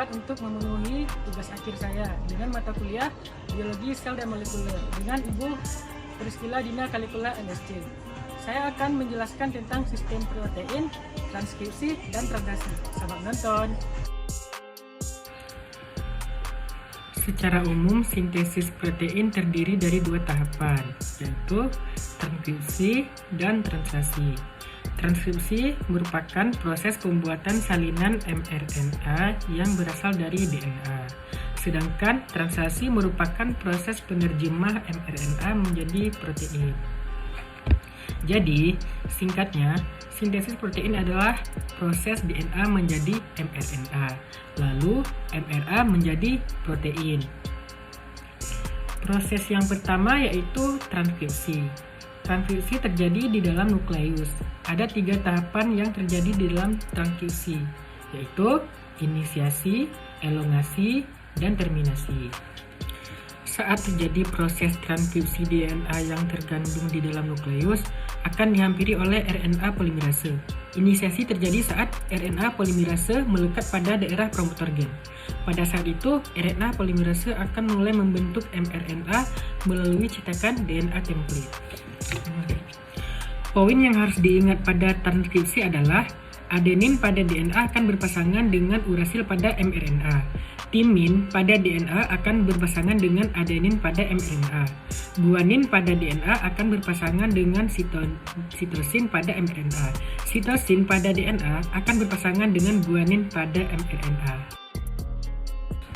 bermanfaat untuk memenuhi tugas akhir saya dengan mata kuliah Biologi Sel dan Molekuler dengan Ibu Priscilla Dina Kalikula MSc. Saya akan menjelaskan tentang sistem protein, transkripsi, dan translasi. Selamat menonton! Secara umum, sintesis protein terdiri dari dua tahapan, yaitu transkripsi dan translasi. Transkripsi merupakan proses pembuatan salinan mRNA yang berasal dari DNA. Sedangkan translasi merupakan proses penerjemah mRNA menjadi protein. Jadi, singkatnya, sintesis protein adalah proses DNA menjadi mRNA, lalu mRNA menjadi protein. Proses yang pertama yaitu transkripsi. Transkripsi terjadi di dalam nukleus. Ada 3 tahapan yang terjadi di dalam transkripsi, yaitu inisiasi, elongasi, dan terminasi. Saat terjadi proses transkripsi DNA yang terkandung di dalam nukleus akan dihampiri oleh RNA polimerase. Inisiasi terjadi saat RNA polimerase melekat pada daerah promotor gen. Pada saat itu, RNA polimerase akan mulai membentuk mRNA melalui cetakan DNA template. Poin yang harus diingat pada transkripsi adalah adenin pada DNA akan berpasangan dengan urasil pada mRNA. Timin pada DNA akan berpasangan dengan adenin pada mRNA. Guanin pada DNA akan berpasangan dengan sitosin pada mRNA. Sitosin pada DNA akan berpasangan dengan guanin pada mRNA.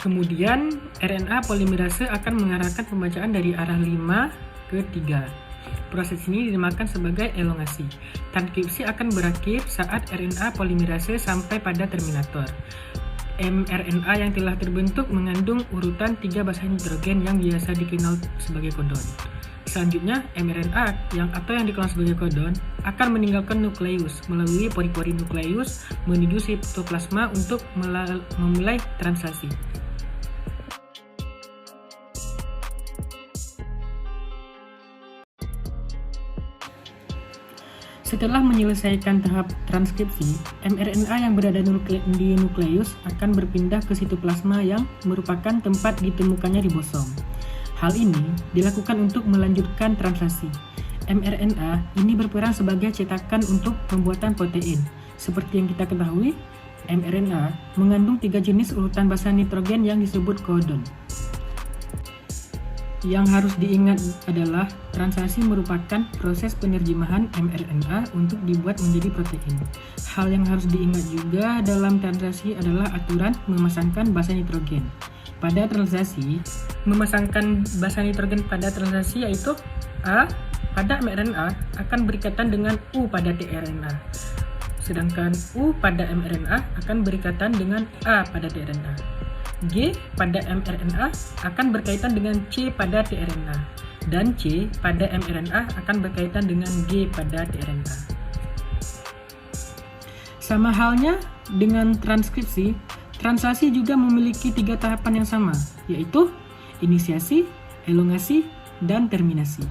Kemudian, RNA polimerase akan mengarahkan pembacaan dari arah 5 ke 3. Proses ini dinamakan sebagai elongasi. Transkripsi akan berakhir saat RNA polimerase sampai pada terminator. mRNA yang telah terbentuk mengandung urutan 3 basan hidrogen yang biasa dikenal sebagai kodon. Selanjutnya, mRNA yang dikenal sebagai kodon akan meninggalkan nukleus melalui pori-pori nukleus menuju sitoplasma untuk memulai translasi. Setelah menyelesaikan tahap transkripsi, mRNA yang berada di nukleus akan berpindah ke sitoplasma yang merupakan tempat ditemukannya ribosom. Hal ini dilakukan untuk melanjutkan translasi. mRNA ini berperan sebagai cetakan untuk pembuatan protein. Seperti yang kita ketahui, mRNA mengandung 3 jenis urutan basa nitrogen yang disebut kodon. Yang harus diingat adalah translasi merupakan proses penerjemahan mRNA untuk dibuat menjadi protein. Hal yang harus diingat juga dalam translasi adalah aturan memasangkan basa nitrogen. Pada translasi, memasangkan basa nitrogen pada translasi yaitu A pada mRNA akan berikatan dengan U pada tRNA. Sedangkan U pada mRNA akan berikatan dengan A pada tRNA. G pada mRNA akan berkaitan dengan C pada tRNA, dan C pada mRNA akan berkaitan dengan G pada tRNA. Sama halnya dengan transkripsi, translasi juga memiliki 3 tahapan yang sama, yaitu inisiasi, elongasi, dan terminasi.